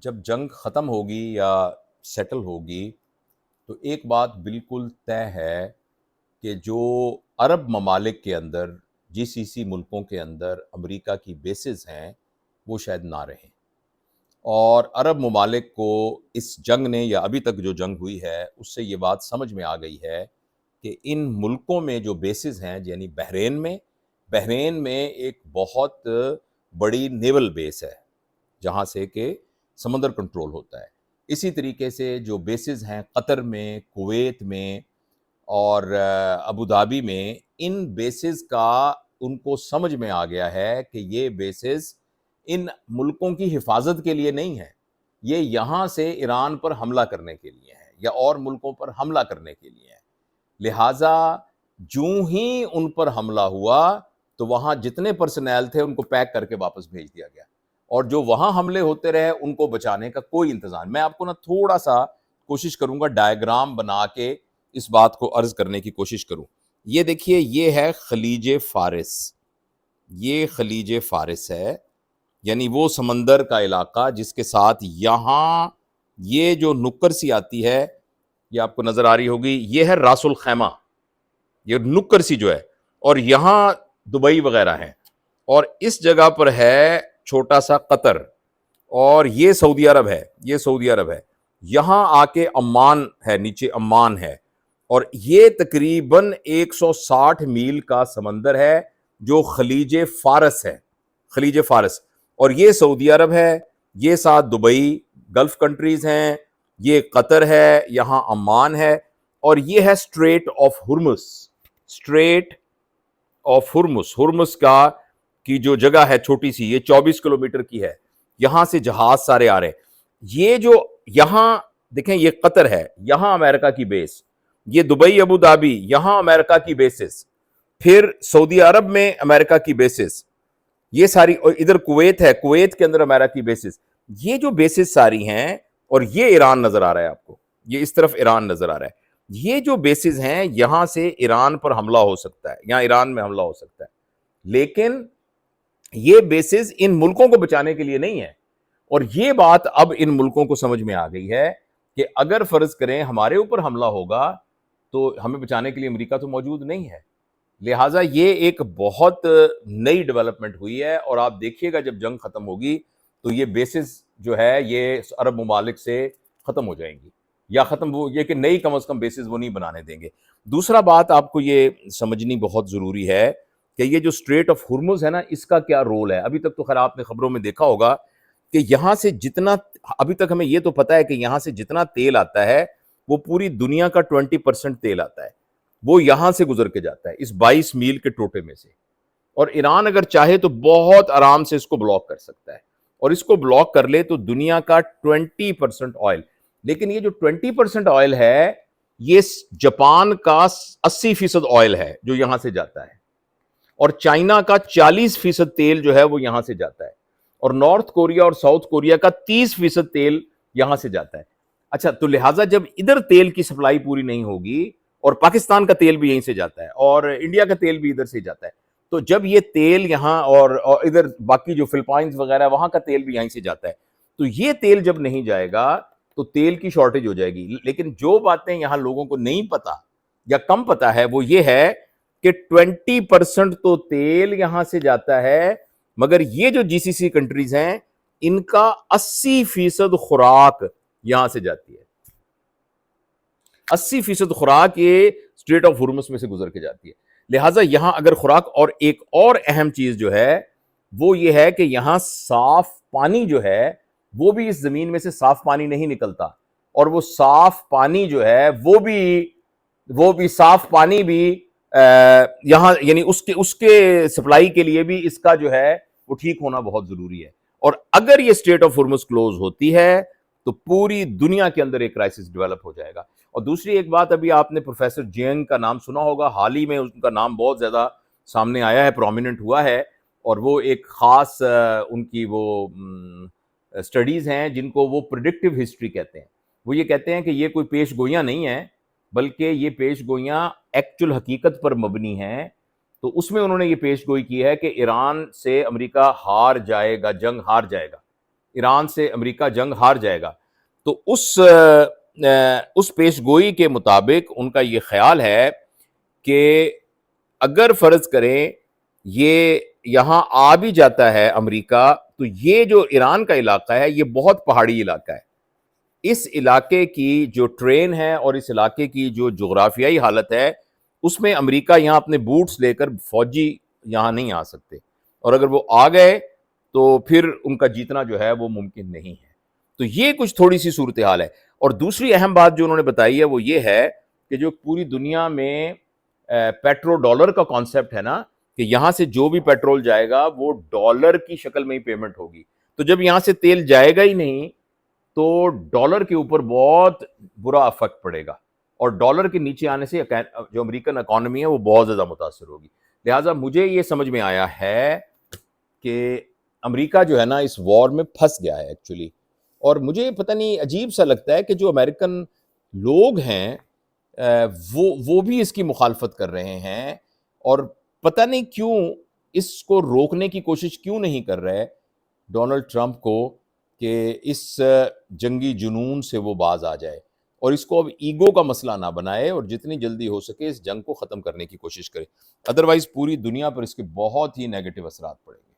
جب جنگ ختم ہوگی یا سیٹل ہوگی تو ایک بات بالکل طے ہے کہ جو عرب ممالک کے اندر جی سی سی ملکوں کے اندر امریکہ کی بیسز ہیں وہ شاید نہ رہیں، اور عرب ممالک کو اس جنگ نے یا ابھی تک جو جنگ ہوئی ہے اس سے یہ بات سمجھ میں آ گئی ہے کہ ان ملکوں میں جو بیسز ہیں، یعنی بحرین میں ایک بہت بڑی نیول بیس ہے جہاں سے کہ سمندر کنٹرول ہوتا ہے۔ اسی طریقے سے جو بیسز ہیں قطر میں، کویت میں اور ابوظہبی میں، ان بیسز کا ان کو سمجھ میں آ گیا ہے کہ یہ بیسز ان ملکوں کی حفاظت کے لیے نہیں ہے، یہ یہاں سے ایران پر حملہ کرنے کے لیے ہیں یا اور ملکوں پر حملہ کرنے کے لیے ہیں۔ لہٰذا جوں ہی ان پر حملہ ہوا تو وہاں جتنے پرسنل تھے ان کو پیک کر کے واپس بھیج دیا گیا، اور جو وہاں حملے ہوتے رہے ان کو بچانے کا کوئی انتظام۔ میں آپ کو تھوڑا سا کوشش کروں گا ڈائیگرام بنا کے اس بات کو عرض کرنے کی کوشش کروں۔ یہ دیکھیے، یہ ہے خلیج فارس، یہ خلیج فارس ہے، یعنی وہ سمندر کا علاقہ جس کے ساتھ یہاں یہ جو نکر سی آتی ہے، یہ آپ کو نظر آ رہی ہوگی، یہ ہے راس الخیمہ، یہ نکر سی جو ہے، اور یہاں دبئی وغیرہ ہیں، اور اس جگہ پر ہے چھوٹا سا قطر، اور یہ سعودی عرب ہے، یہ سعودی عرب ہے، یہاں آ کے عمان ہے، نیچے عمان ہے، اور یہ تقریباً 160 میل کا سمندر ہے جو خلیج فارس ہے، خلیج فارس، اور یہ سعودی عرب ہے، یہ ساتھ دبئی، گلف کنٹریز ہیں، یہ قطر ہے، یہاں عمان ہے، اور یہ ہے strait of Hormuz, strait of Hormuz, Hormuz کی جو جگہ ہے چھوٹی سی، یہ 24 کلومیٹر کی ہے، یہاں سے جہاز سارے آ رہے ہیں۔ یہ جو یہاں دیکھیں، یہ قطر ہے، یہاں امریکہ کی بیس، یہ دبئی ابوظہبی، یہاں امریکہ کی بیسز، پھر سعودی عرب میں امریکہ کی بیسز، یہ ساری، اور ادھر کویت ہے، کویت کے اندر امریکہ کی بیسز، یہ جو بیسز ساری ہیں، اور یہ ایران نظر آ رہا ہے آپ کو، یہ اس طرف ایران نظر آ رہا ہے، یہ جو بیسز ہیں یہاں سے ایران پر حملہ ہو سکتا ہے، یہاں ایران میں حملہ ہو سکتا ہے، لیکن یہ بیسز ان ملکوں کو بچانے کے لیے نہیں ہے۔ اور یہ بات اب ان ملکوں کو سمجھ میں آ گئی ہے کہ اگر فرض کریں ہمارے اوپر حملہ ہوگا تو ہمیں بچانے کے لیے امریکہ تو موجود نہیں ہے، لہٰذا یہ ایک بہت نئی ڈیولپمنٹ ہوئی ہے، اور آپ دیکھیے گا جب جنگ ختم ہوگی تو یہ بیسز جو ہے یہ عرب ممالک سے ختم ہو جائیں گی، یا ختم وہ یہ کہ نئی کم از کم بیسز وہ نہیں بنانے دیں گے۔ دوسرا بات آپ کو یہ سمجھنی بہت ضروری ہے کہ یہ جو اسٹریٹ آف ہرمز ہے نا، اس کا کیا رول ہے۔ ابھی تک تو خیر آپ نے خبروں میں دیکھا ہوگا کہ یہاں سے جتنا، ابھی تک ہمیں یہ تو پتا ہے کہ یہاں سے جتنا تیل آتا ہے وہ پوری دنیا کا 20% تیل آتا ہے، وہ یہاں سے گزر کے جاتا ہے اس 22 میل کے ٹوٹے میں سے، اور ایران اگر چاہے تو بہت آرام سے اس کو بلاک کر سکتا ہے، اور اس کو بلاک کر لے تو دنیا کا 20% آئل، لیکن یہ جو 20% آئل ہے یہ جاپان کا 80% آئل ہے جو یہاں سے جاتا ہے، اور چائنا کا 40% تیل جو ہے وہ یہاں سے جاتا ہے، اور نارتھ کوریا اور ساؤتھ کوریا کا 30% تیل یہاں سے جاتا ہے۔ اچھا، تو لہٰذا جب ادھر تیل کی سپلائی پوری نہیں ہوگی، اور پاکستان کا تیل بھی یہیں سے جاتا ہے، اور انڈیا کا تیل بھی ادھر سے جاتا ہے، تو جب یہ تیل یہاں اور ادھر باقی جو فلپائنز وغیرہ وہاں کا تیل بھی یہیں سے جاتا ہے، تو یہ تیل جب نہیں جائے گا تو تیل کی شارٹیج ہو جائے گی۔ لیکن جو باتیں یہاں لوگوں کو نہیں پتا یا کم پتا ہے وہ یہ ہے کہ 20% تو تیل یہاں سے جاتا ہے، مگر یہ جو جی سی سی کنٹریز ہیں ان کا 80% خوراک یہاں سے جاتی ہے، 80% خوراک یہ اسٹریٹ آف ہرمز میں سے گزر کے جاتی ہے۔ لہٰذا یہاں اگر خوراک، اور ایک اور اہم چیز جو ہے وہ یہ ہے کہ یہاں صاف پانی جو ہے وہ بھی اس زمین میں سے صاف پانی نہیں نکلتا، اور وہ صاف پانی جو ہے وہ بھی صاف پانی بھی یہاں، یعنی اس کے سپلائی کے لیے بھی اس کا جو ہے وہ ٹھیک ہونا بہت ضروری ہے، اور اگر یہ اسٹریٹ آف ہرمز کلوز ہوتی ہے تو پوری دنیا کے اندر ایک کرائسس ڈیولپ ہو جائے گا۔ اور دوسری ایک بات، ابھی آپ نے پروفیسر جینگ کا نام سنا ہوگا، حال ہی میں ان کا نام بہت زیادہ سامنے آیا ہے، پرومیننٹ ہوا ہے، اور وہ ایک خاص ان کی وہ اسٹڈیز ہیں جن کو وہ پریڈکٹیو ہسٹری کہتے ہیں۔ وہ یہ کہتے ہیں کہ یہ کوئی پیش گوئیاں نہیں ہیں، بلکہ یہ پیش گوئیاں ایکچوئل حقیقت پر مبنی ہیں۔ تو اس میں انہوں نے یہ پیش گوئی کی ہے کہ ایران سے امریکہ ہار جائے گا، جنگ ہار جائے گا، ایران سے امریکہ جنگ ہار جائے گا. تو اس پیش گوئی کے مطابق ان کا یہ خیال ہے کہ اگر فرض کریں یہ یہاں آ بھی جاتا ہے امریکہ، تو یہ جو ایران کا علاقہ ہے یہ بہت پہاڑی علاقہ ہے. اس علاقے کی جو ٹرین ہے اور اس علاقے کی جو جغرافیائی حالت ہے، اس میں امریکہ یہاں اپنے بوٹس لے کر فوجی یہاں نہیں آ سکتے، اور اگر وہ آ گئے تو پھر ان کا جیتنا جو ہے وہ ممکن نہیں ہے. تو یہ کچھ تھوڑی سی صورتحال ہے. اور دوسری اہم بات جو انہوں نے بتائی ہے وہ یہ ہے کہ جو پوری دنیا میں پیٹرو ڈالر کا کانسیپٹ ہے نا، کہ یہاں سے جو بھی پیٹرول جائے گا وہ ڈالر کی شکل میں ہی پیمنٹ ہوگی. تو جب یہاں سے تیل جائے گا ہی نہیں تو ڈالر کے اوپر بہت برا افیکٹ پڑے گا، اور ڈالر کے نیچے آنے سے جو امریکن اکانومی ہے وہ بہت زیادہ متاثر ہوگی. لہٰذا مجھے یہ سمجھ میں آیا ہے کہ امریکہ جو ہے نا اس وار میں پھنس گیا ہے ایکچولی. اور مجھے پتہ نہیں عجیب سا لگتا ہے کہ جو امریکن لوگ ہیں وہ بھی اس کی مخالفت کر رہے ہیں، اور پتہ نہیں کیوں اس کو روکنے کی کوشش کیوں نہیں کر رہے ڈونلڈ ٹرمپ کو کہ اس جنگی جنون سے وہ باز آ جائے، اور اس کو اب ایگو کا مسئلہ نہ بنائے اور جتنی جلدی ہو سکے اس جنگ کو ختم کرنے کی کوشش کرے. ادروائز پوری دنیا پر اس کے بہت ہی نیگیٹو اثرات پڑیں گے.